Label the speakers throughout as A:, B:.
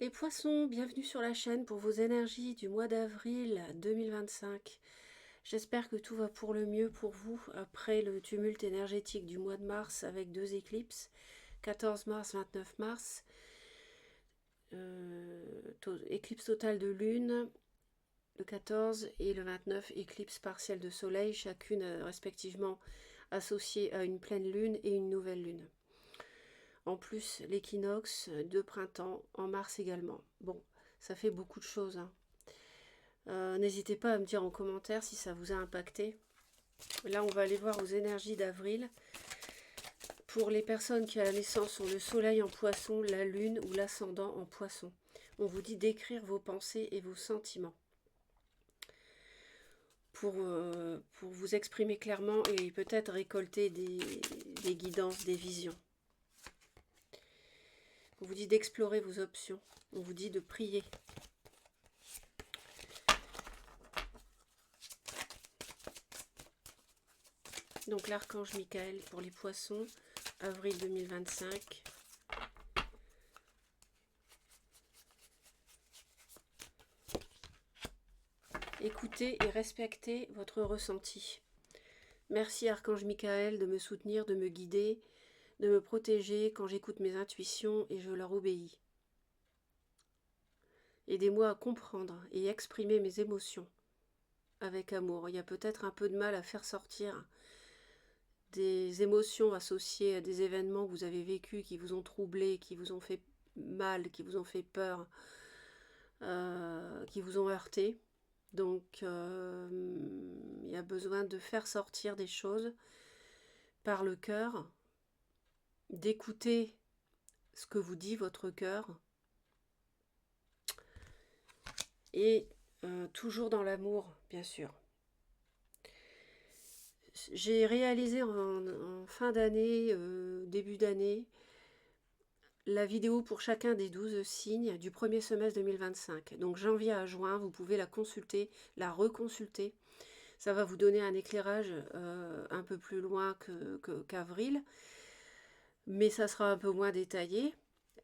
A: Les poissons, bienvenue sur la chaîne pour vos énergies du mois d'avril 2025. J'espère que tout va pour le mieux pour vous après le tumulte énergétique du mois de mars avec deux éclipses, 14 mars, 29 mars, éclipse totale de lune, le 14 et le 29, éclipse partielle de soleil, chacune respectivement associée à une pleine lune et une nouvelle lune. En plus, l'équinoxe de printemps en mars également. Bon, ça fait beaucoup de choses, hein. N'hésitez pas à me dire en commentaire si ça vous a impacté. Là, on va aller voir aux énergies d'avril. Pour les personnes qui à la naissance ont le soleil en poisson, la lune ou l'ascendant en poisson. On vous dit d'écrire vos pensées et vos sentiments. Pour vous exprimer clairement et peut-être récolter des guidances, des visions. On vous dit d'explorer vos options. On vous dit de prier. Donc l'archange Michael pour les poissons, avril 2025. Écoutez et respectez votre ressenti. Merci archange Michael de me soutenir, de me guider, de me protéger quand j'écoute mes intuitions et je leur obéis. Aidez-moi à comprendre et exprimer mes émotions avec amour. Il y a peut-être un peu de mal à faire sortir des émotions associées à des événements que vous avez vécus, qui vous ont troublé, qui vous ont fait mal, qui vous ont fait peur, qui vous ont heurté. Donc, il y a besoin de faire sortir des choses par le cœur, d'écouter ce que vous dit votre cœur, et toujours dans l'amour, bien sûr. J'ai réalisé en fin d'année, début d'année, la vidéo pour chacun des 12 signes du premier semestre 2025. Donc janvier à juin, vous pouvez la consulter, la reconsulter. Ça va vous donner un éclairage un peu plus loin qu'avril. Mais ça sera un peu moins détaillé.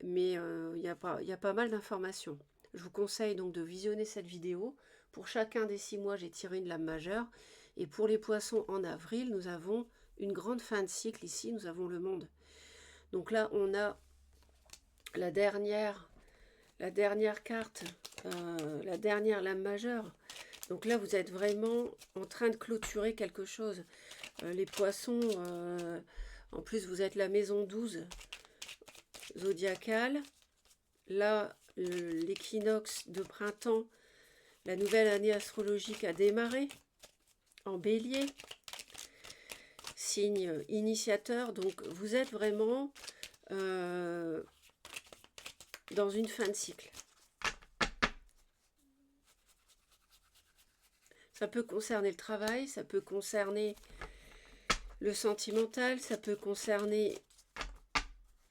A: Mais il y a pas mal d'informations. Je vous conseille donc de visionner cette vidéo. Pour chacun des 6 mois, j'ai tiré une lame majeure. Et pour les poissons en avril, nous avons une grande fin de cycle ici. Nous avons le monde. Donc là, on a la dernière carte, la dernière lame majeure. Donc là, vous êtes vraiment en train de clôturer quelque chose. Les poissons, en plus, vous êtes la maison 12 zodiacale. Là, l'équinoxe de printemps, la nouvelle année astrologique a démarré en bélier. Signe initiateur. Donc, vous êtes vraiment dans une fin de cycle. Ça peut concerner le travail, ça peut concerner le sentimental, ça peut concerner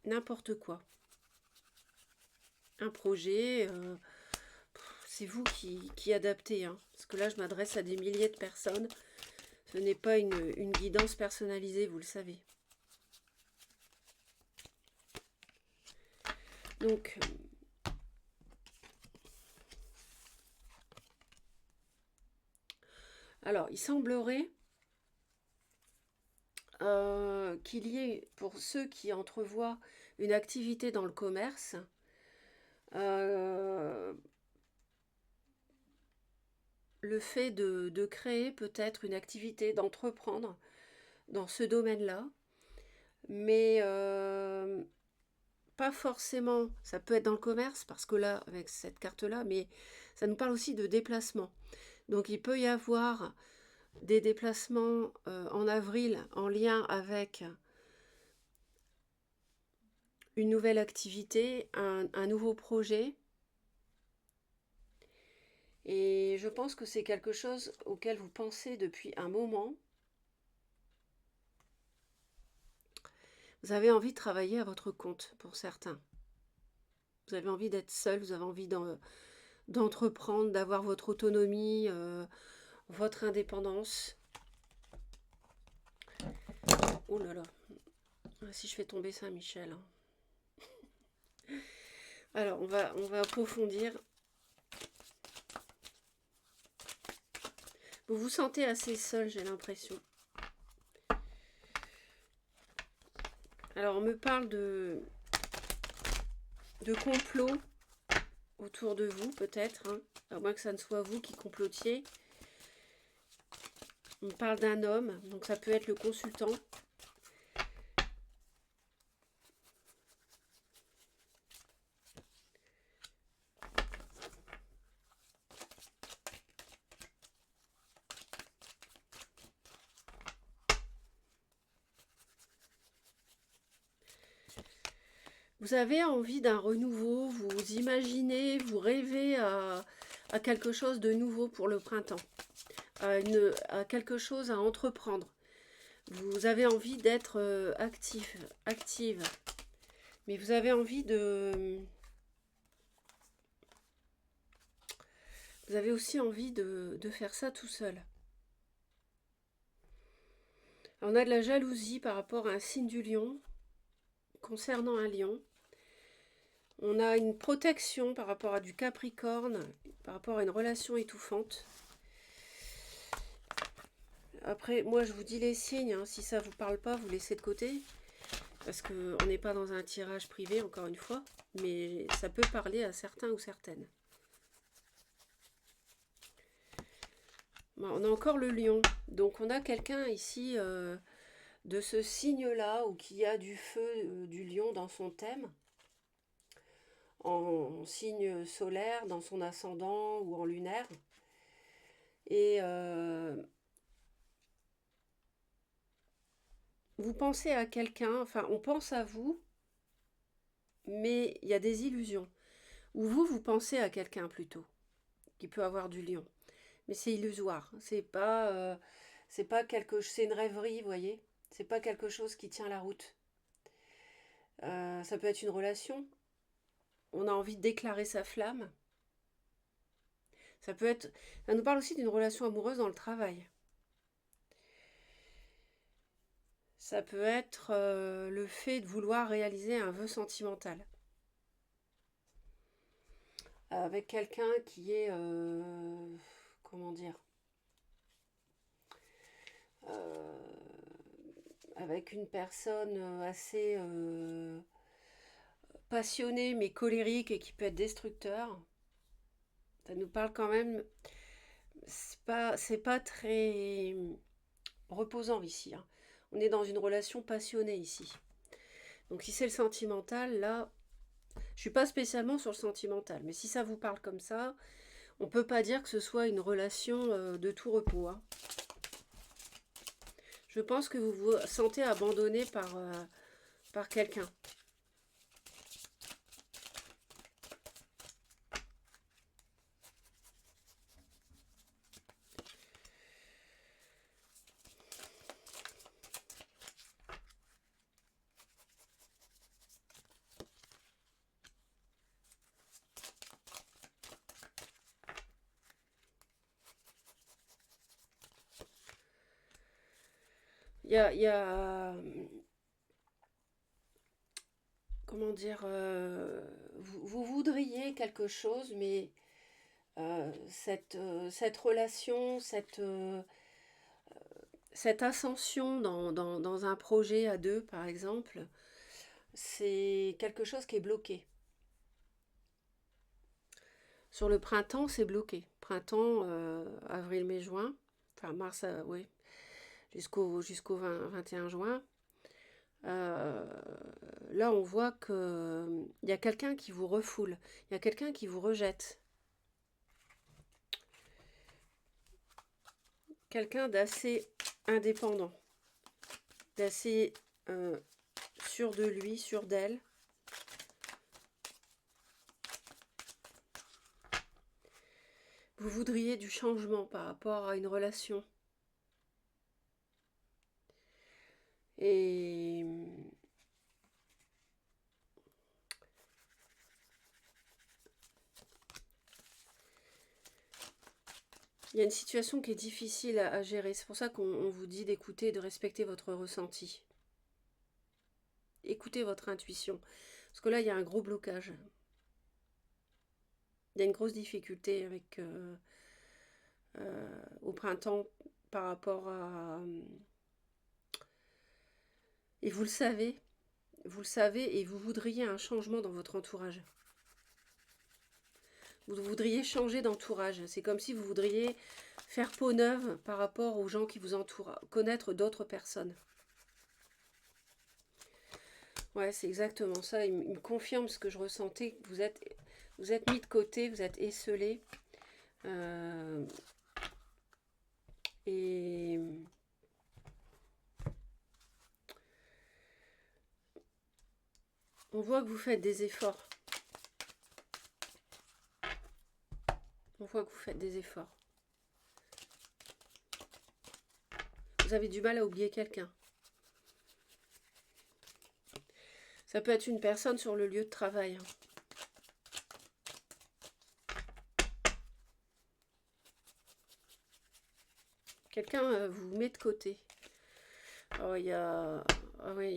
A: n'importe quoi. Un projet, c'est vous qui adaptez. Hein, parce que là, je m'adresse à des milliers de personnes. Ce n'est pas une guidance personnalisée, vous le savez. Donc, alors, il semblerait qu'il y ait, pour ceux qui entrevoient une activité dans le commerce, le fait de créer peut-être une activité, d'entreprendre dans ce domaine-là, mais pas forcément, ça peut être dans le commerce, parce que là, avec cette carte-là, mais ça nous parle aussi de déplacement. Donc il peut y avoir des déplacements en avril en lien avec une nouvelle activité, un nouveau projet. Et je pense que c'est quelque chose auquel vous pensez depuis un moment. Vous avez envie de travailler à votre compte pour certains. Vous avez envie d'être seul, vous avez envie d'entreprendre, d'avoir votre autonomie, votre indépendance. Oh là là, si je fais tomber Saint-Michel. Hein. Alors, on va approfondir. Vous vous sentez assez seul, j'ai l'impression. Alors, on me parle de complot autour de vous, peut-être, hein, à moins que ça ne soit vous qui complotiez. On me parle d'un homme, donc ça peut être le consultant. Vous avez envie d'un renouveau, vous imaginez, vous rêvez à quelque chose de nouveau pour le printemps, à quelque chose à entreprendre. Vous avez envie d'être active, mais vous avez envie vous avez aussi envie de faire ça tout seul. On a de la jalousie par rapport à un signe du lion, concernant un lion. On a une protection par rapport à du capricorne, par rapport à une relation étouffante. Après, moi je vous dis les signes, hein, si ça ne vous parle pas, vous laissez de côté. Parce qu'on n'est pas dans un tirage privé, encore une fois. Mais ça peut parler à certains ou certaines. Bon, on a encore le lion. Donc on a quelqu'un ici de ce signe-là, ou qui a du feu du lion dans son thème. En signe solaire, dans son ascendant ou en lunaire. Et vous pensez à quelqu'un, enfin on pense à vous, mais il y a des illusions. Ou vous pensez à quelqu'un plutôt, qui peut avoir du lion. Mais c'est illusoire, c'est pas c'est une rêverie, vous voyez. C'est pas quelque chose qui tient la route. Ça peut être une relation. On a envie de déclarer sa flamme. Ça peut être, ça nous parle aussi d'une relation amoureuse dans le travail. Ça peut être le fait de vouloir réaliser un vœu sentimental. Avec quelqu'un qui est, comment dire, avec une personne assez passionnée mais colérique et qui peut être destructeur. Ça nous parle quand même, c'est pas très reposant ici, hein. On est dans une relation passionnée ici. Donc si c'est le sentimental, là, je suis pas spécialement sur le sentimental, mais si ça vous parle comme ça, on peut pas dire que ce soit une relation de tout repos, hein. Je pense que vous vous sentez abandonné par quelqu'un. Il y a comment dire, vous voudriez quelque chose, mais cette relation, cette ascension dans un projet à deux, par exemple, c'est quelque chose qui est bloqué. Sur le printemps, c'est bloqué. Printemps, avril, mai, juin, enfin mars, oui, jusqu'au 21 juin. Là, on voit que il y a quelqu'un qui vous refoule, il y a quelqu'un qui vous rejette. Quelqu'un d'assez indépendant, d'assez sûr de lui, sûr d'elle. Vous voudriez du changement par rapport à une relation. Et il y a une situation qui est difficile à gérer. C'est pour ça qu'on vous dit d'écouter et de respecter votre ressenti. Écoutez votre intuition. Parce que là, il y a un gros blocage. Il y a une grosse difficulté avec au printemps par rapport à... Et vous le savez, et vous voudriez un changement dans votre entourage. Vous voudriez changer d'entourage. C'est comme si vous voudriez faire peau neuve par rapport aux gens qui vous entourent, connaître d'autres personnes. Ouais, c'est exactement ça. Il me confirme ce que je ressentais. Vous êtes mis de côté, vous êtes esselé. Et on voit que vous faites des efforts. On voit que vous faites des efforts. Vous avez du mal à oublier quelqu'un. Ça peut être une personne sur le lieu de travail. Quelqu'un vous met de côté. Alors, il y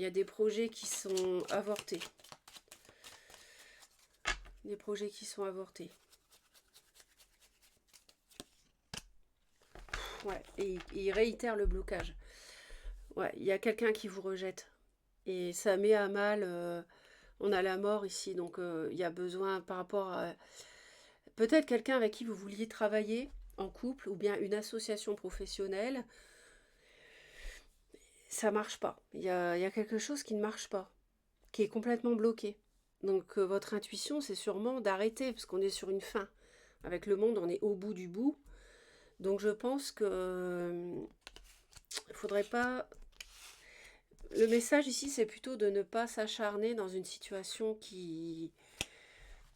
A: a des projets qui sont avortés. Des projets qui sont avortés. Ouais, et il réitère le blocage. Ouais, il y a quelqu'un qui vous rejette. Et ça met à mal... on a la mort ici, donc il y a besoin par rapport à... Peut-être quelqu'un avec qui vous vouliez travailler en couple, ou bien une association professionnelle. Ça marche pas. Il y a quelque chose qui ne marche pas, qui est complètement bloqué. Donc votre intuition, c'est sûrement d'arrêter, parce qu'on est sur une fin. Avec le monde, on est au bout du bout. Donc je pense que il faudrait pas... Le message ici, c'est plutôt de ne pas s'acharner dans une situation qui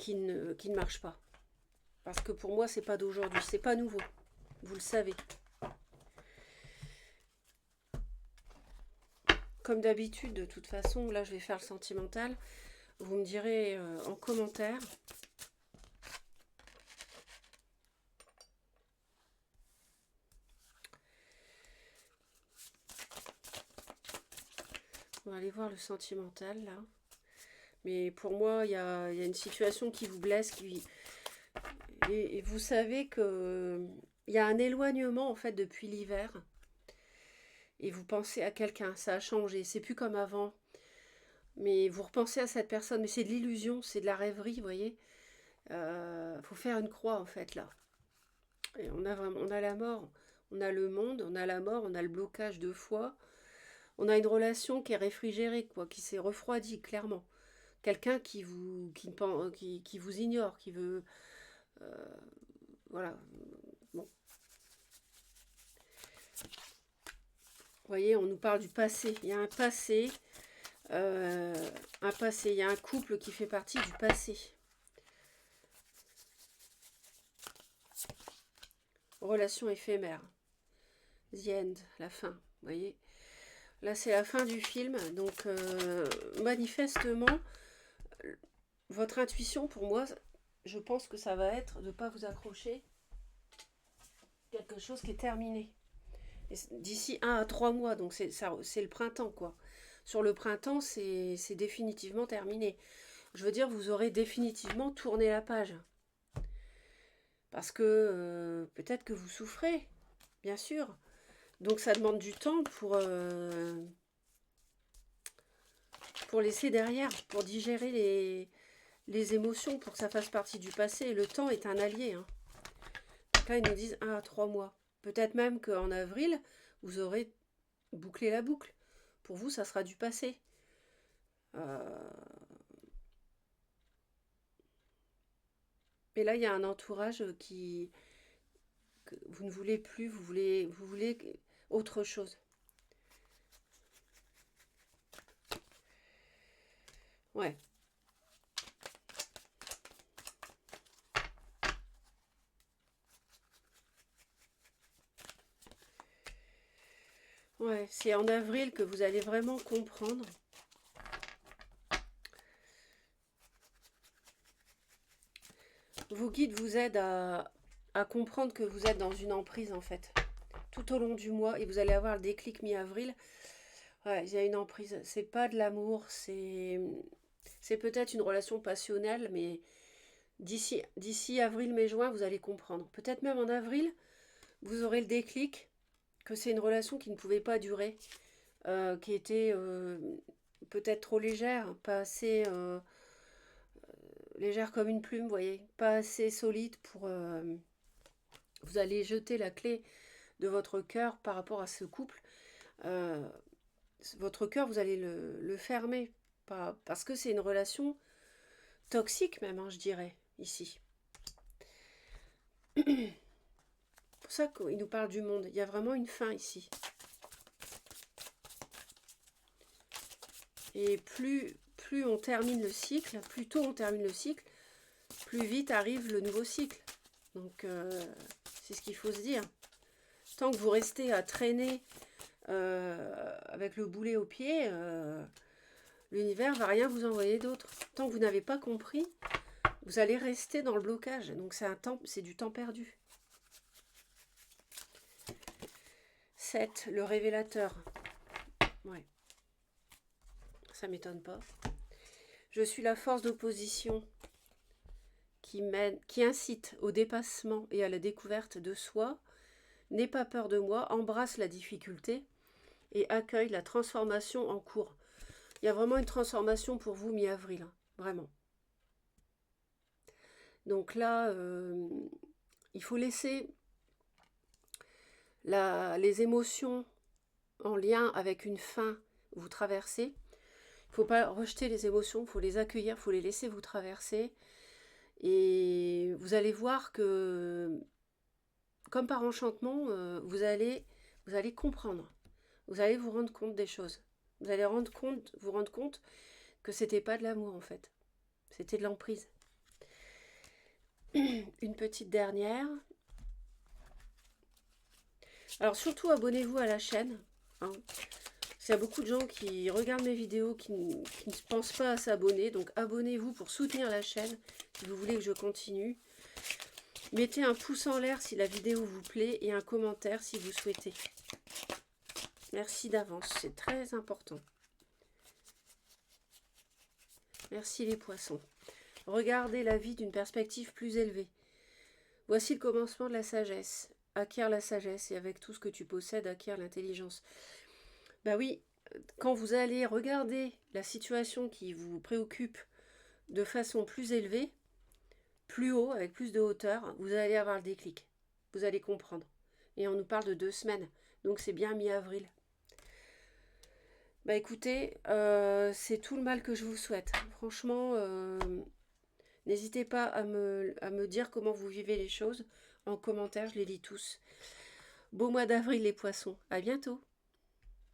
A: ne marche pas. Parce que pour moi, c'est pas d'aujourd'hui, c'est pas nouveau. Vous le savez. Comme d'habitude, de toute façon, là je vais faire le sentimental. Vous me direz en commentaire. On va aller voir le sentimental là. Mais pour moi, il y a une situation qui vous blesse. Et vous savez que il y a un éloignement en fait depuis l'hiver. Et vous pensez à quelqu'un, ça a changé, c'est plus comme avant. Mais vous repensez à cette personne, mais c'est de l'illusion, c'est de la rêverie, vous voyez. Faut faire une croix en fait là. Et on a la mort, on a le monde, on a la mort, on a le blocage 2 fois. On a une relation qui est réfrigérée, quoi, qui s'est refroidie clairement. Quelqu'un qui vous ignore, qui veut, voilà. Bon, vous voyez, on nous parle du passé. Il y a un passé, il y a un couple qui fait partie du passé. Relation éphémère. The end, la fin, vous voyez. Là, c'est la fin du film. Donc, manifestement, votre intuition, pour moi, je pense que ça va être de ne pas vous accrocher. Quelque chose qui est terminé. D'ici 1 à 3 mois, donc c'est le printemps, quoi. Sur le printemps, c'est définitivement terminé. Je veux dire, vous aurez définitivement tourné la page. Parce que peut-être que vous souffrez, bien sûr. Donc ça demande du temps pour laisser derrière, pour digérer les émotions, pour que ça fasse partie du passé. Et le temps est un allié. Hein. Donc là, ils nous disent 1 à 3 mois. Peut-être même qu'en avril, vous aurez bouclé la boucle. Pour vous, ça sera du passé. Et là, il y a un entourage que vous ne voulez plus, vous voulez autre chose. Ouais. Ouais, c'est en avril que vous allez vraiment comprendre. Vos guides vous aident à comprendre que vous êtes dans une emprise en fait. Tout au long du mois, et vous allez avoir le déclic mi-avril. Ouais, il y a une emprise. C'est pas de l'amour, c'est peut-être une relation passionnelle, mais D'ici avril, mai, juin, vous allez comprendre. Peut-être même en avril, vous aurez le déclic que c'est une relation qui ne pouvait pas durer, qui était peut-être trop légère, pas assez légère comme une plume, vous voyez, pas assez solide pour... vous allez jeter la clé de votre cœur par rapport à ce couple. Euh, Votre cœur, vous allez le fermer, parce que c'est une relation toxique même, hein, je dirais, ici. C'est pour ça qu'il nous parle du monde. Il y a vraiment une fin ici. Et plus on termine le cycle, plus tôt on termine le cycle, plus vite arrive le nouveau cycle. Donc, c'est ce qu'il faut se dire. Tant que vous restez à traîner avec le boulet au pied, l'univers ne va rien vous envoyer d'autre. Tant que vous n'avez pas compris, vous allez rester dans le blocage. Donc, c'est du temps perdu. 7, le révélateur. Ouais. Ça m'étonne pas. Je suis la force d'opposition qui incite au dépassement et à la découverte de soi. N'aie pas peur de moi, embrasse la difficulté et accueille la transformation en cours. Il y a vraiment une transformation pour vous mi-avril, hein, vraiment. Donc là, il faut laisser les émotions en lien avec une fin vous traversez. Il ne faut pas rejeter les émotions, il faut les accueillir, il faut les laisser vous traverser. Et vous allez voir que, comme par enchantement, vous allez comprendre. Vous allez vous rendre compte des choses. Vous allez vous rendre compte que c'était pas de l'amour en fait. C'était de l'emprise. Une petite dernière. Alors surtout abonnez-vous à la chaîne. Hein. Il y a beaucoup de gens qui regardent mes vidéos qui ne pensent pas à s'abonner. Donc abonnez-vous pour soutenir la chaîne si vous voulez que je continue. Mettez un pouce en l'air si la vidéo vous plaît et un commentaire si vous souhaitez. Merci d'avance, c'est très important. Merci les poissons. Regardez la vie d'une perspective plus élevée. Voici le commencement de la sagesse. Acquiert la sagesse et avec tout ce que tu possèdes, acquiert l'intelligence. Ben oui, quand vous allez regarder la situation qui vous préoccupe de façon plus élevée, plus haut, avec plus de hauteur, vous allez avoir le déclic. Vous allez comprendre. Et on nous parle de 2 semaines. Donc c'est bien mi-avril. Bah écoutez, c'est tout le mal que je vous souhaite. Franchement, n'hésitez pas à me dire comment vous vivez les choses. En commentaire, je les lis tous. Beau mois d'avril les poissons. À bientôt.